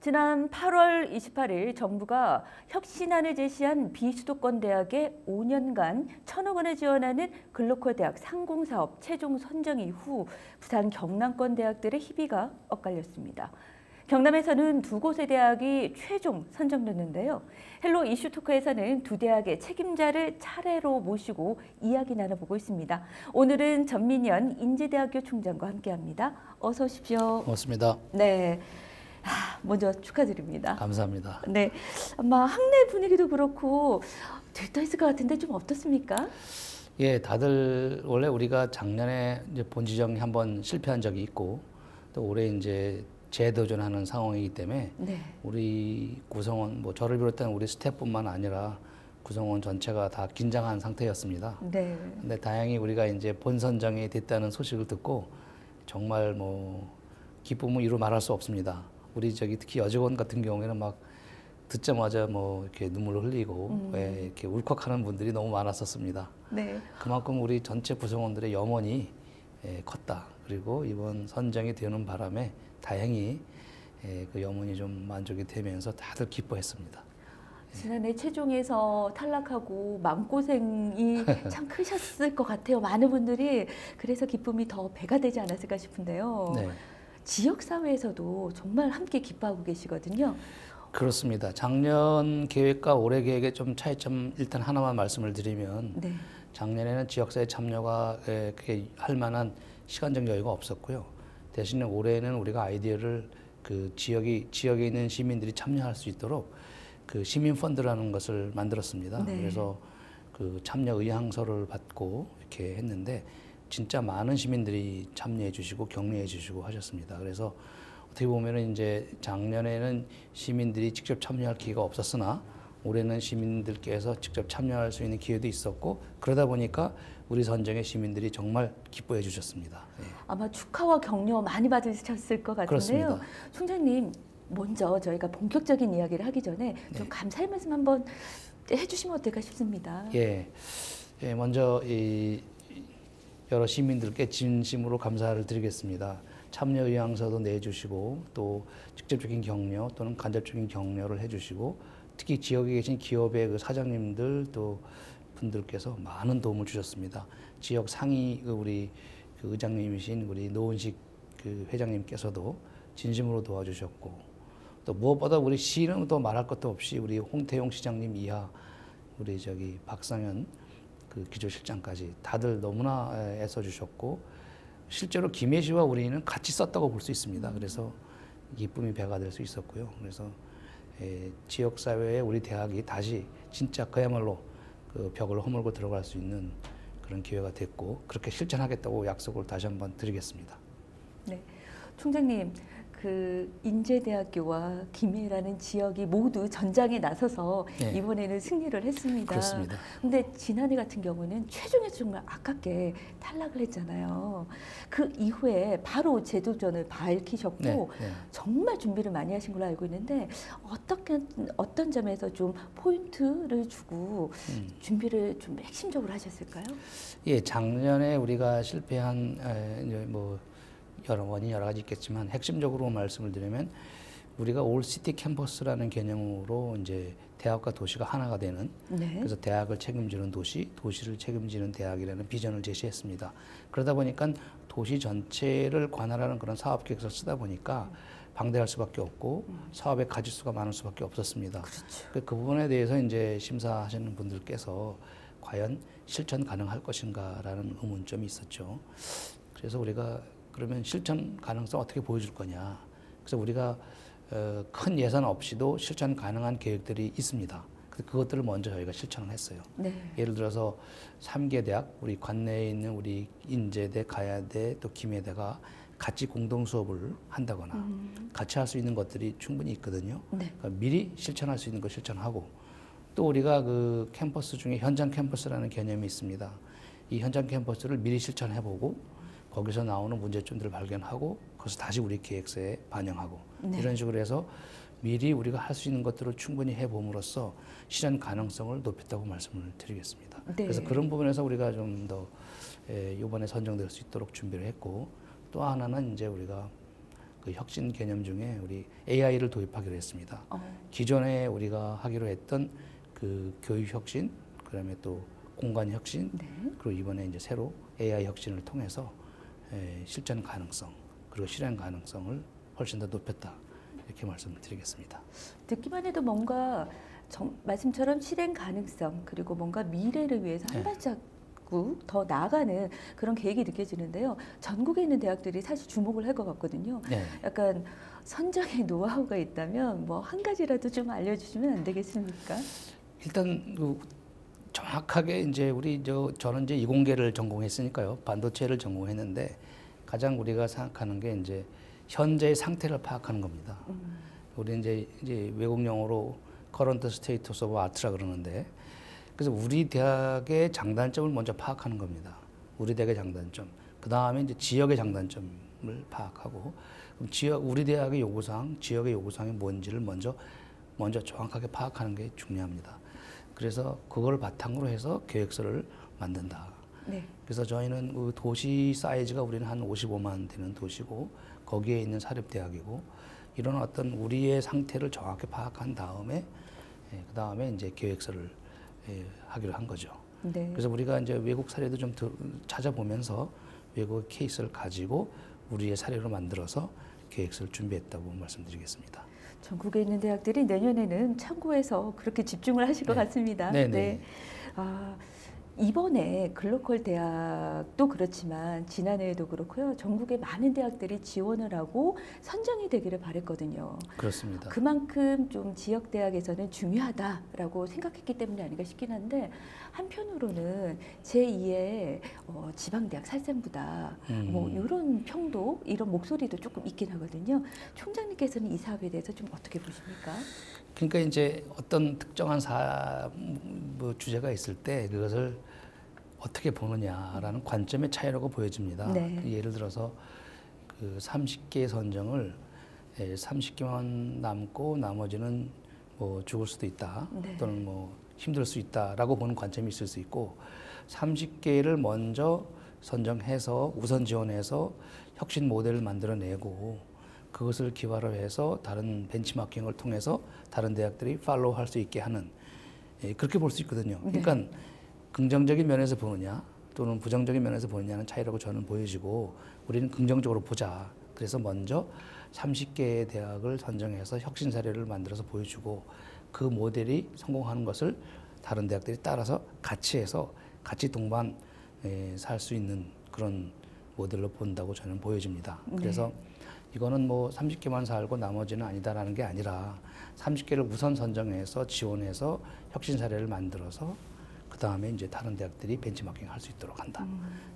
지난 8월 28일 정부가 혁신안을 제시한 비수도권 대학에 5년간 1,000억 원을 지원하는 글로컬 대학 상공사업 최종 선정 이후 부산 경남권 대학들의 희비가 엇갈렸습니다. 경남에서는 두 곳의 대학이 최종 선정됐는데요. 헬로 이슈토크에서는 두 대학의 책임자를 차례로 모시고 이야기 나눠보고 있습니다. 오늘은 전민현 인제대학교 총장과 함께합니다. 어서 오십시오. 고맙습니다. 네. 먼저 축하드립니다. 감사합니다. 네, 아마 학내 분위기도 그렇고 들떠있을 것 같은데 좀 어떻습니까? 예, 다들 원래 우리가 작년에 이제 본지정이 한번 실패한 적이 있고 또 올해 이제 재도전하는 상황이기 때문에 네. 우리 구성원, 뭐 저를 비롯한 우리 스태프뿐만 아니라 구성원 전체가 다 긴장한 상태였습니다. 네. 근데 다행히 우리가 이제 본선정이 됐다는 소식을 듣고 정말 기쁨을 이루 말할 수 없습니다. 우리 특히 여직원 같은 경우에는 막 듣자마자 이렇게 눈물을 흘리고 이렇게 울컥하는 분들이 너무 많았었습니다. 네. 그만큼 우리 전체 구성원들의 염원이 컸다. 그리고 이번 선정이 되는 바람에 다행히 그 염원이 좀 만족이 되면서 다들 기뻐했습니다. 지난해 최종에서 탈락하고 마음고생이 참 크셨을 것 같아요. 많은 분들이 그래서 기쁨이 더 배가 되지 않았을까 싶은데요. 네. 지역사회에서도 정말 함께 기뻐하고 계시거든요. 그렇습니다. 작년 계획과 올해 계획의 좀 차이점 일단 하나만 말씀을 드리면 네. 작년에는 지역사회 참여가 그게 할 만한 시간적 여유가 없었고요. 대신에 올해는 우리가 아이디어를 그 지역에 있는 시민들이 참여할 수 있도록 그 시민 펀드라는 것을 만들었습니다. 네. 그래서 그 참여 의향서를 받고 이렇게 했는데 진짜 많은 시민들이 참여해 주시고 격려해 주시고 하셨습니다. 그래서 어떻게 보면은 이제 작년에는 시민들이 직접 참여할 기회가 없었으나 올해는 시민들께서 직접 참여할 수 있는 기회도 있었고 그러다 보니까 우리 선정의 시민들이 정말 기뻐해 주셨습니다. 예. 아마 축하와 격려 많이 받으셨을 것 같은데요. 그렇습니다. 총장님, 먼저 저희가 본격적인 이야기를 하기 전에 좀 감사의 말씀 한번 해주시면 어떨까 싶습니다. 예, 먼저 여러 시민들께 진심으로 감사를 드리겠습니다. 참여 의향서도 내주시고 또 직접적인 격려 또는 간접적인 격려를 해주시고 특히 지역에 계신 기업의 그 사장님들 또 분들께서 많은 도움을 주셨습니다. 지역 상위 우리 그 의장님이신 우리 노은식 그 회장님께서도 진심으로 도와주셨고 또 무엇보다 우리 시는 또 말할 것도 없이 우리 홍태용 시장님 이하 우리 박상현 그 기조실장까지 다들 너무나 애써주셨고 실제로 김해시와 우리는 같이 썼다고 볼 수 있습니다. 그래서 기쁨이 배가 될 수 있었고요. 그래서 지역사회에 우리 대학이 다시 진짜 그야말로 그 벽을 허물고 들어갈 수 있는 그런 기회가 됐고 그렇게 실천하겠다고 약속을 다시 한번 드리겠습니다. 네, 총장님, 그 인제대학교와 김해라는 지역이 모두 전장에 나서서 네. 이번에는 승리를 했습니다. 그렇습니다. 근데 지난해 같은 경우는 최종에서 정말 아깝게 탈락을 했잖아요. 그 이후에 바로 재도전을 밝히셨고 네. 정말 준비를 많이 하신 걸로 알고 있는데 어떤 점에서 좀 포인트를 주고 준비를 좀 핵심적으로 하셨을까요? 예, 작년에 우리가 실패한 여러 원인이 여러 가지 있겠지만 핵심적으로 말씀을 드리면 우리가 올 시티 캠퍼스라는 개념으로 이제 대학과 도시가 하나가 되는 네. 그래서 대학을 책임지는 도시, 도시를 책임지는 대학이라는 비전을 제시했습니다. 그러다 보니까 도시 전체를 관할하는 그런 사업 계획서를 쓰다 보니까 방대할 수밖에 없고 사업의 가짓수가 많을 수밖에 없었습니다. 그렇죠. 그 부분에 대해서 이제 심사하시는 분들께서 과연 실천 가능할 것인가라는 의문점이 있었죠. 그래서 우리가 그러면 실천 가능성 어떻게 보여줄 거냐. 그래서 우리가 큰 예산 없이도 실천 가능한 계획들이 있습니다. 그것들을 먼저 저희가 실천을 했어요. 네. 예를 들어서 3개 대학, 우리 관내에 있는 우리 인제대, 가야대, 또 김해대가 같이 공동 수업을 한다거나 같이 할 수 있는 것들이 충분히 있거든요. 네. 그러니까 미리 실천할 수 있는 거 실천하고 또 우리가 그 캠퍼스 중에 현장 캠퍼스라는 개념이 있습니다. 이 현장 캠퍼스를 미리 실천해보고 거기서 나오는 문제점들을 발견하고 그것을 다시 우리 계획서에 반영하고 네. 이런 식으로 해서 미리 우리가 할 수 있는 것들을 충분히 해봄으로써 실현 가능성을 높였다고 말씀을 드리겠습니다. 네. 그래서 그런 부분에서 우리가 좀 더 이번에 선정될 수 있도록 준비를 했고 또 하나는 이제 우리가 그 혁신 개념 중에 우리 AI를 도입하기로 했습니다. 어. 기존에 우리가 하기로 했던 그 교육 혁신, 그다음에 또 공간 혁신, 네. 그리고 이번에 이제 새로 AI 혁신을 통해서 실전 가능성 그리고 실행 가능성을 훨씬 더 높였다 이렇게 말씀을 드리겠습니다. 듣기만 해도 뭔가 말씀처럼 실행 가능성 그리고 뭔가 미래를 위해서 한 네. 발자국 더 나아가는 그런 계획이 느껴지는데요. 전국에 있는 대학들이 사실 주목을 할 것 같거든요. 네. 약간 선정의 노하우가 있다면 뭐 한 가지라도 좀 알려주시면 안 되겠습니까? 일단 그 정확하게 이제 저는 이제 이공계를 전공했으니까요. 반도체를 전공했는데 가장 우리가 생각하는 게 이제 현재의 상태를 파악하는 겁니다. 우리 이제 외국 용어로 current status of art라 그러는데 그래서 우리 대학의 장단점을 먼저 파악하는 겁니다. 우리 대학의 장단점. 그 다음에 이제 지역의 장단점을 파악하고 그럼 우리 대학의 요구사항, 지역의 요구사항이 뭔지를 먼저 정확하게 파악하는 게 중요합니다. 그래서 그걸 바탕으로 해서 계획서를 만든다. 네. 그래서 저희는 그 도시 사이즈가 우리는 한 55만 되는 도시고 거기에 있는 사립대학이고 이런 어떤 우리의 상태를 정확히 파악한 다음에 그 다음에 이제 계획서를 하기로 한 거죠. 네. 그래서 우리가 이제 외국 사례도 좀 찾아보면서 외국 케이스를 가지고 우리의 사례로 만들어서 계획서를 준비했다고 말씀드리겠습니다. 전국에 있는 대학들이 내년에는 참고해서 그렇게 집중을 하실 것 네. 같습니다. 네네. 네. 아, 이번에 글로컬 대학도 그렇지만 지난해에도 그렇고요. 전국에 많은 대학들이 지원을 하고 선정이 되기를 바랬거든요. 그렇습니다. 그만큼 좀 지역 대학에서는 중요하다라고 생각했기 때문이 아닌가 싶긴 한데 한편으로는 제2의 지방대학 살생부다 뭐 이런 평도 이런 목소리도 조금 있긴 하거든요. 총장님께서는 이 사업에 대해서 좀 어떻게 보십니까? 그러니까 이제 어떤 특정한 뭐 주제가 있을 때 그것을 어떻게 보느냐라는 관점의 차이라고 보여집니다. 네. 예를 들어서 그 30개 선정을 30개만 남고 나머지는 뭐 죽을 수도 있다. 네. 또는 뭐 힘들 수 있다라고 보는 관점이 있을 수 있고 30개를 먼저 선정해서 우선 지원해서 혁신 모델을 만들어내고 그것을 기반으로 해서 다른 벤치마킹을 통해서 다른 대학들이 팔로우 할 수 있게 하는 그렇게 볼 수 있거든요. 그러니까 긍정적인 면에서 보느냐 또는 부정적인 면에서 보느냐는 차이라고 저는 보여지고 우리는 긍정적으로 보자. 그래서 먼저 30개의 대학을 선정해서 혁신 사례를 만들어서 보여주고 그 모델이 성공하는 것을 다른 대학들이 따라서 같이 해서 같이 동반 살 수 있는 그런 모델로 본다고 저는 보여집니다. 그래서 이거는 뭐 30개만 살고 나머지는 아니다라는 게 아니라 30개를 우선 선정해서 지원해서 혁신 사례를 만들어서 그 다음에 이제 다른 대학들이 벤치마킹 할 수 있도록 한다.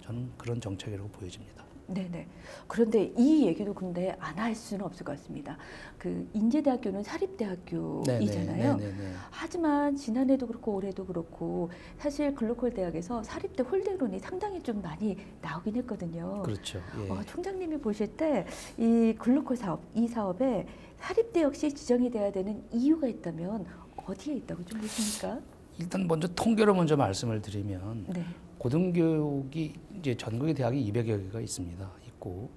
저는 그런 정책이라고 보여집니다. 네네. 그런데 이 얘기도 근데 안 할 수는 없을 것 같습니다. 그 인제대학교는 사립대학교이잖아요. 네네. 하지만 지난해도 그렇고 올해도 그렇고 사실 글로컬 대학에서 사립대 홀대론이 상당히 좀 많이 나오긴 했거든요. 그렇죠. 예. 총장님이 보실 때 이 글로컬 사업, 이 사업에 사립대 역시 지정이 돼야 되는 이유가 있다면 어디에 있다고 좀 보십니까? 일단 먼저 통계로 먼저 말씀을 드리면 네. 고등교육이 이제 전국의 대학이 200여 개가 있고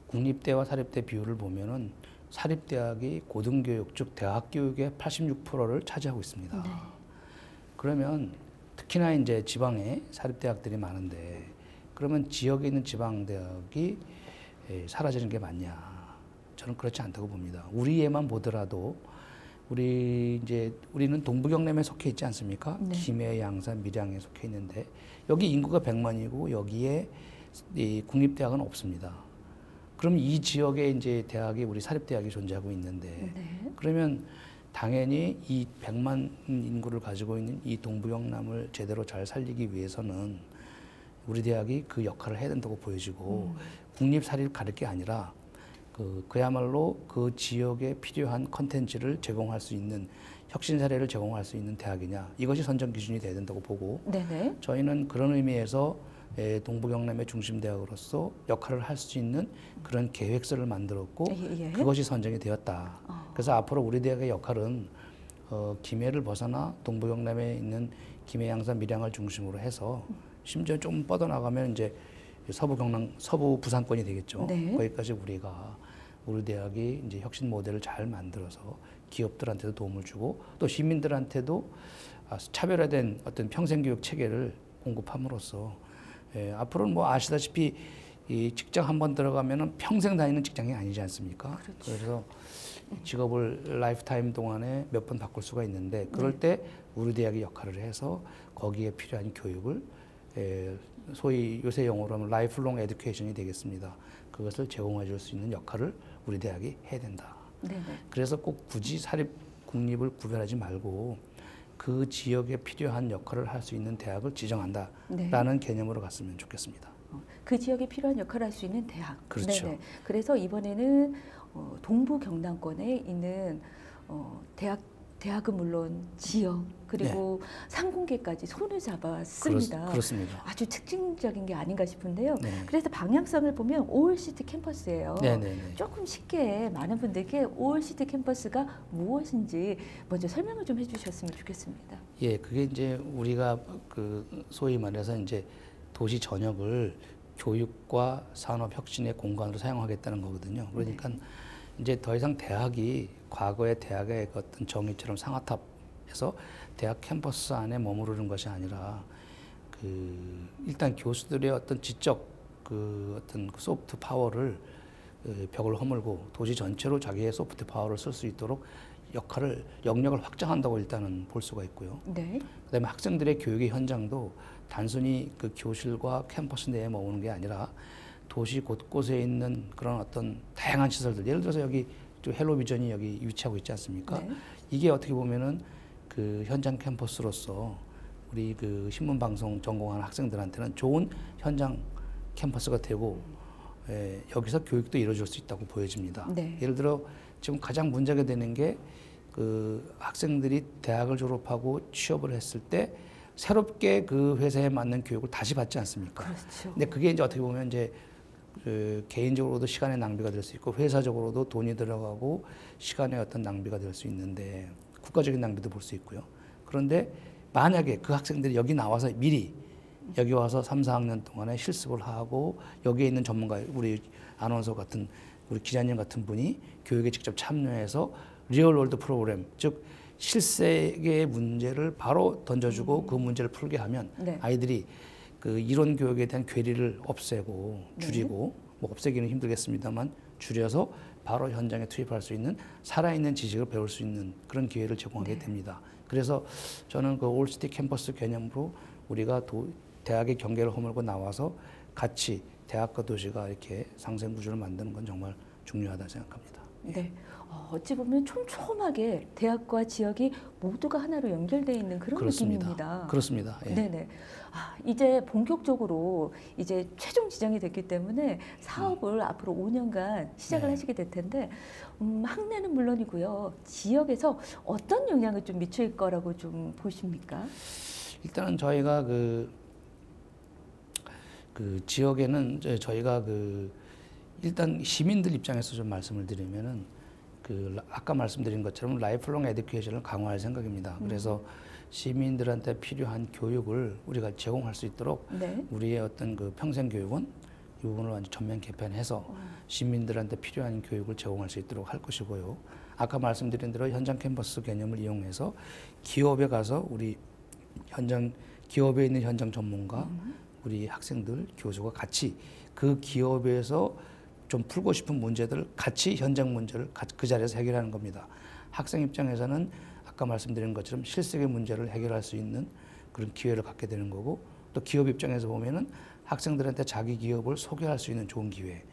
국립대와 사립대 비율을 보면은 사립대학이 고등교육 즉 대학교육의 86%를 차지하고 있습니다. 네. 그러면 특히나 이제 지방에 사립대학들이 많은데 그러면 지역에 있는 지방대학이 사라지는 게 맞냐? 저는 그렇지 않다고 봅니다. 우리에만 보더라도 우리는 동부경남에 속해 있지 않습니까? 네. 김해, 양산, 밀양에 속해 있는데 여기 인구가 100만이고 여기에 이 국립대학은 없습니다. 그럼 이 지역에 이제 대학이 우리 사립대학이 존재하고 있는데 네. 그러면 당연히 이 100만 인구를 가지고 있는 이 동부경남을 제대로 잘 살리기 위해서는 우리 대학이 그 역할을 해야 된다고 보여지고 국립 사립 가릴 게 아니라 그야말로 그 지역에 필요한 컨텐츠를 제공할 수 있는 혁신 사례를 제공할 수 있는 대학이냐 이것이 선정 기준이 돼야 된다고 보고 네네. 저희는 그런 의미에서 동부경남의 중심대학으로서 역할을 할 수 있는 그런 계획서를 만들었고 예. 그것이 선정이 되었다. 그래서 앞으로 우리 대학의 역할은 김해를 벗어나 동부경남에 있는 김해, 양산, 밀양을 중심으로 해서 심지어 좀 뻗어나가면 이제 서부 부산권이 되겠죠. 네. 거기까지 우리가 우리 대학이 이제 혁신 모델을 잘 만들어서 기업들한테도 도움을 주고 또 시민들한테도 차별화된 어떤 평생교육 체계를 공급함으로써 앞으로는 뭐 아시다시피 이 직장 한번 들어가면은 평생 다니는 직장이 아니지 않습니까? 그렇죠. 그래서 직업을 라이프타임 동안에 몇 번 바꿀 수가 있는데 그럴 때 우리 대학이 역할을 해서 거기에 필요한 교육을 소위 요새 용어로 하면 라이프롱 에듀케이션이 되겠습니다. 그것을 제공해 줄 수 있는 역할을 우리 대학이 해야 된다. 네네. 그래서 꼭 굳이 사립 국립을 구별하지 말고 그 지역에 필요한 역할을 할 수 있는 대학을 지정한다라는 개념으로 갔으면 좋겠습니다. 그 지역에 필요한 역할을 할 수 있는 대학. 그렇죠. 네네. 그래서 이번에는 동부 경남권에 있는 대학은 물론 지역 그리고 상공계까지 손을 잡았습니다. 그렇습니다. 아주 특징적인 게 아닌가 싶은데요. 네. 그래서 방향성을 보면 올시티 캠퍼스예요. 네네네. 조금 쉽게 많은 분들께 올시티 캠퍼스가 무엇인지 먼저 설명을 좀 해주셨으면 좋겠습니다. 예, 그게 이제 우리가 그 소위 말해서 이제 도시 전역을 교육과 산업 혁신의 공간으로 사용하겠다는 거거든요. 그러니까 이제 더 이상 대학이 과거의 대학의 어떤 정의처럼 상아탑에서 대학 캠퍼스 안에 머무르는 것이 아니라 일단 교수들의 어떤 지적 어떤 소프트 파워를 벽을 허물고 도시 전체로 자기의 소프트 파워를 쓸 수 있도록 영역을 확장한다고 일단은 볼 수가 있고요. 네. 그다음에 학생들의 교육의 현장도 단순히 그 교실과 캠퍼스 내에 머무는 게 아니라 도시 곳곳에 있는 그런 어떤 다양한 시설들, 예를 들어서 여기 헬로비전이 여기 위치하고 있지 않습니까? 네. 이게 어떻게 보면은 그 현장 캠퍼스로서 우리 그 신문방송 전공하는 학생들한테는 좋은 현장 캠퍼스가 되고 여기서 교육도 이루어질 수 있다고 보여집니다. 네. 예를 들어 지금 가장 문제가 되는 게 그 학생들이 대학을 졸업하고 취업을 했을 때 새롭게 그 회사에 맞는 교육을 다시 받지 않습니까? 그렇죠. 근데 그게 이제 어떻게 보면 이제 개인적으로도 시간의 낭비가 될 수 있고 회사적으로도 돈이 들어가고 시간의 어떤 낭비가 될 수 있는데 국가적인 낭비도 볼 수 있고요. 그런데 만약에 그 학생들이 여기 나와서 미리 여기 와서 3, 4학년 동안에 실습을 하고 여기에 있는 전문가, 우리 아나운서 같은 우리 기자님 같은 분이 교육에 직접 참여해서 리얼월드 프로그램, 즉 실세계의 문제를 바로 던져주고 그 문제를 풀게 하면 아이들이 그 이론 교육에 대한 괴리를 없애고 줄이고 뭐 없애기는 힘들겠습니다만 줄여서 바로 현장에 투입할 수 있는 살아있는 지식을 배울 수 있는 그런 기회를 제공하게 됩니다. 그래서 저는 그 올시티 캠퍼스 개념으로 우리가 대학의 경계를 허물고 나와서 같이 대학과 도시가 이렇게 상생 구조를 만드는 건 정말 중요하다 생각합니다. 네. 어찌 보면 촘촘하게 대학과 지역이 모두가 하나로 연결되어 있는 그런 그렇습니다. 느낌입니다. 그렇습니다. 예. 네네. 이제 본격적으로 이제 최종 지정이 됐기 때문에 사업을 앞으로 5년간 시작을 하시게 될 텐데 학내는 물론이고요. 지역에서 어떤 영향을 좀 미칠 거라고 좀 보십니까? 일단은 저희가 그 지역에는 저희가 일단 시민들 입장에서 좀 말씀을 드리면은 아까 말씀드린 것처럼 라이프롱 에듀케이션을 강화할 생각입니다. 그래서 시민들한테 필요한 교육을 우리가 제공할 수 있도록 우리의 어떤 그 평생교육원 이 부분을 완전 전면 개편해서 시민들한테 필요한 교육을 제공할 수 있도록 할 것이고요. 아까 말씀드린 대로 현장 캠퍼스 개념을 이용해서 기업에 가서 우리 기업에 있는 현장 전문가, 우리 학생들, 교수가 같이 그 기업에서 좀 풀고 싶은 문제들을 같이 현장 문제를 그 자리에서 해결하는 겁니다. 학생 입장에서는 아까 말씀드린 것처럼 실생의 문제를 해결할 수 있는 그런 기회를 갖게 되는 거고 또 기업 입장에서 보면은 학생들한테 자기 기업을 소개할 수 있는 좋은 기회.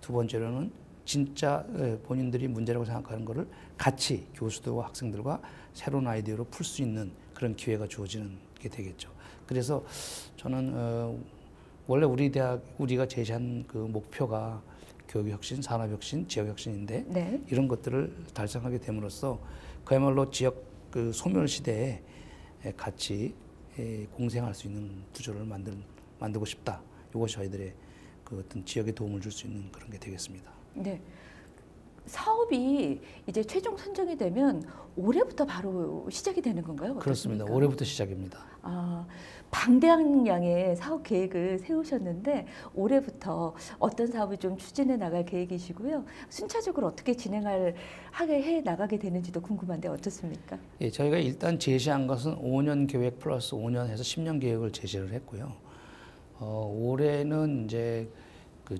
두 번째로는 진짜 본인들이 문제라고 생각하는 거를 같이 교수들과 학생들과 새로운 아이디어로 풀 수 있는 그런 기회가 주어지는 게 되겠죠. 그래서 저는 원래 우리가 제시한 그 목표가 교육혁신, 산업혁신, 지역혁신인데 이런 것들을 달성하게 됨으로써 그야말로 지역 그 소멸시대에 같이 공생할 수 있는 구조를 만들고 싶다. 이것이 저희들의 그 어떤 지역에 도움을 줄 수 있는 그런 게 되겠습니다. 네. 사업이 이제 최종 선정이 되면 올해부터 바로 시작이 되는 건가요? 그렇습니다. 어떻습니까? 올해부터 시작입니다. 아, 방대한 양의 사업 계획을 세우셨는데 올해부터 어떤 사업을 좀 추진해 나갈 계획이시고요. 순차적으로 어떻게 하게 해 나가게 되는지도 궁금한데 어떻습니까? 예, 저희가 일단 제시한 것은 5년 계획 플러스 5년 해서 10년 계획을 제시를 했고요. 올해는 이제 그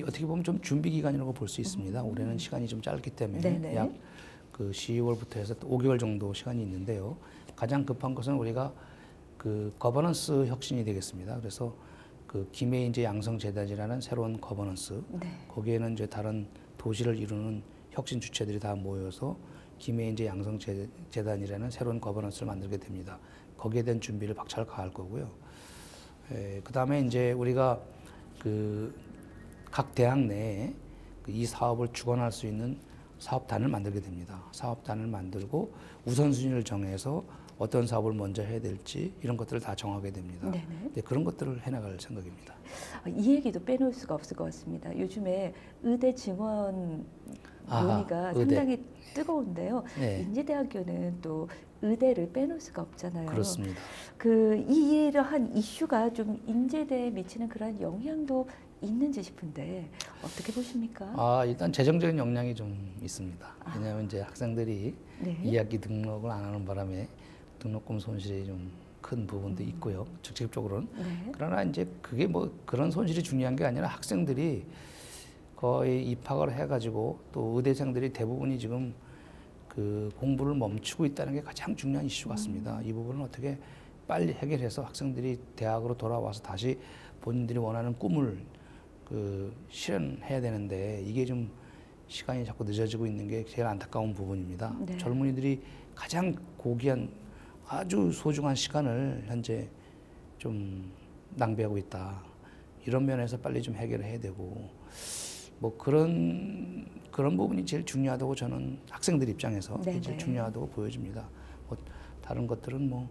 어떻게 보면 좀 준비 기간이라고 볼 수 있습니다. 올해는 시간이 좀 짧기 때문에 네네. 약 그 12월부터 해서 5개월 정도 시간이 있는데요. 가장 급한 것은 우리가 그 거버넌스 혁신이 되겠습니다. 그래서 그 김해인재 양성재단이라는 새로운 거버넌스, 네. 거기에는 이제 다른 도시를 이루는 혁신 주체들이 다 모여서 김해인재 양성재단이라는 새로운 거버넌스를 만들게 됩니다. 거기에 대한 준비를 박차를 가할 거고요. 그 다음에 이제 우리가 그 각 대학 내에 이 사업을 주관할 수 있는 사업단을 만들게 됩니다. 사업단을 만들고 우선순위를 정해서 어떤 사업을 먼저 해야 될지 이런 것들을 다 정하게 됩니다. 네, 그런 것들을 해나갈 생각입니다. 이 얘기도 빼놓을 수가 없을 것 같습니다. 요즘에 의대 증원 논의가 상당히 뜨거운데요. 네. 인제대학교는 또 의대를 빼놓을 수가 없잖아요. 그렇습니다. 이러한 이슈가 좀 인제대에 미치는 그런 영향도 있는지 싶은데 어떻게 보십니까? 일단 재정적인 영향이 좀 있습니다. 왜냐하면 이제 학생들이 네. 2학기 등록을 안 하는 바람에 등록금 손실이 좀 큰 부분도 있고요. 직접적으로는. 네. 그러나 이제 그게 뭐 그런 손실이 중요한 게 아니라 학생들이 거의 입학을 해가지고 또 의대생들이 대부분이 지금 그 공부를 멈추고 있다는 게 가장 중요한 이슈 같습니다. 이 부분을 어떻게 빨리 해결해서 학생들이 대학으로 돌아와서 다시 본인들이 원하는 꿈을 그 실현해야 되는데 이게 좀 시간이 자꾸 늦어지고 있는 게 제일 안타까운 부분입니다. 네. 젊은이들이 가장 고귀한 아주 소중한 시간을 현재 좀 낭비하고 있다. 이런 면에서 빨리 좀 해결을 해야 되고 뭐 그런 부분이 제일 중요하다고 저는 학생들 입장에서 제일 중요하다고 보여집니다. 뭐 다른 것들은 뭐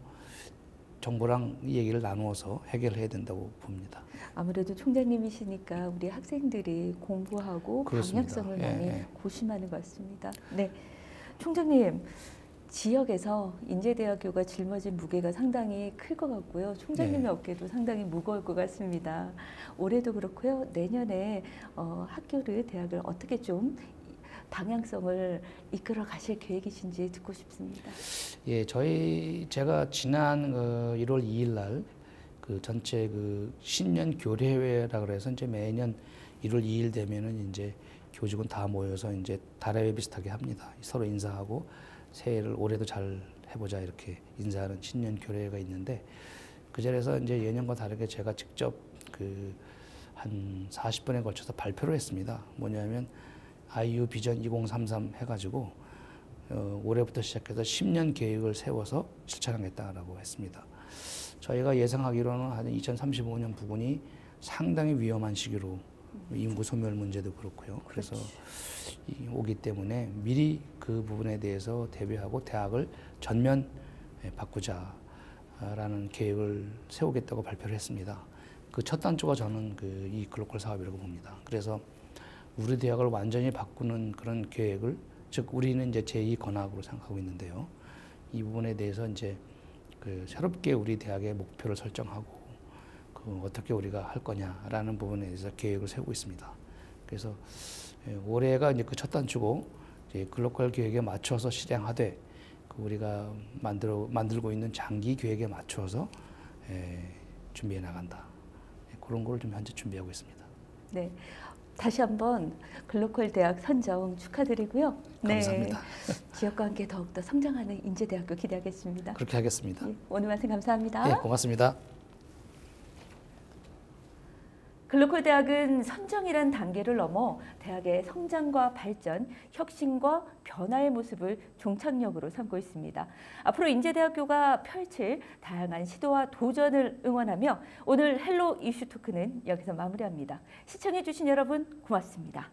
정부랑 이 얘기를 나누어서 해결해야 된다고 봅니다. 아무래도 총장님이시니까 우리 학생들이 공부하고 그렇습니다. 방향성을 많이 고심하는 것 같습니다. 네, 총장님 지역에서 인제대학교가 짊어진 무게가 상당히 클 것 같고요. 총장님의 어깨도 상당히 무거울 것 같습니다. 올해도 그렇고요. 내년에 학교를 대학을 어떻게 좀 방향성을 이끌어 가실 계획이신지 듣고 싶습니다. 예, 제가 지난 1월 2일 날 그 전체 그 신년 교례회라 그래서 이제 매년 1월 2일 되면은 이제 교직원 다 모여서 이제 달회회 비슷하게 합니다. 서로 인사하고 새해를 올해도 잘 해보자 이렇게 인사하는 신년 교례회가 있는데 그 자리에서 이제 예년과 다르게 제가 직접 그 한 40분에 걸쳐서 발표를 했습니다. 뭐냐면 IU 비전 2033 해가지고 올해부터 시작해서 10년 계획을 세워서 실천하겠다라고 했습니다. 저희가 예상하기로는 한 2035년 부근이 상당히 위험한 시기로 인구 소멸 문제도 그렇고요. 그래서 오기 때문에 미리 그 부분에 대해서 대비하고 대학을 전면 바꾸자라는 계획을 세우겠다고 발표를 했습니다. 그 첫 단추가 저는 이 글로컬 사업이라고 봅니다. 그래서 우리 대학을 완전히 바꾸는 그런 계획을 즉 우리는 이제 제2건학으로 생각하고 있는데요. 이 부분에 대해서 이제 새롭게 우리 대학의 목표를 설정하고 어떻게 우리가 할 거냐라는 부분에 대해서 계획을 세우고 있습니다. 그래서 올해가 이제 그 첫 단추고 이제 글로컬 계획에 맞춰서 실행하되 우리가 만들고 있는 장기 계획에 맞춰서 준비해 나간다. 그런 거를 좀 현재 준비하고 있습니다. 네. 다시 한번 글로컬 대학 선정 축하드리고요. 감사합니다. 네, 지역과 함께 더욱더 성장하는 인제대학교 기대하겠습니다. 그렇게 하겠습니다. 오늘 말씀 감사합니다. 예, 고맙습니다. 글로컬 대학은 선정이란 단계를 넘어 대학의 성장과 발전, 혁신과 변화의 모습을 종착역으로 삼고 있습니다. 앞으로 인제대학교가 펼칠 다양한 시도와 도전을 응원하며 오늘 헬로 이슈 토크는 여기서 마무리합니다. 시청해주신 여러분 고맙습니다.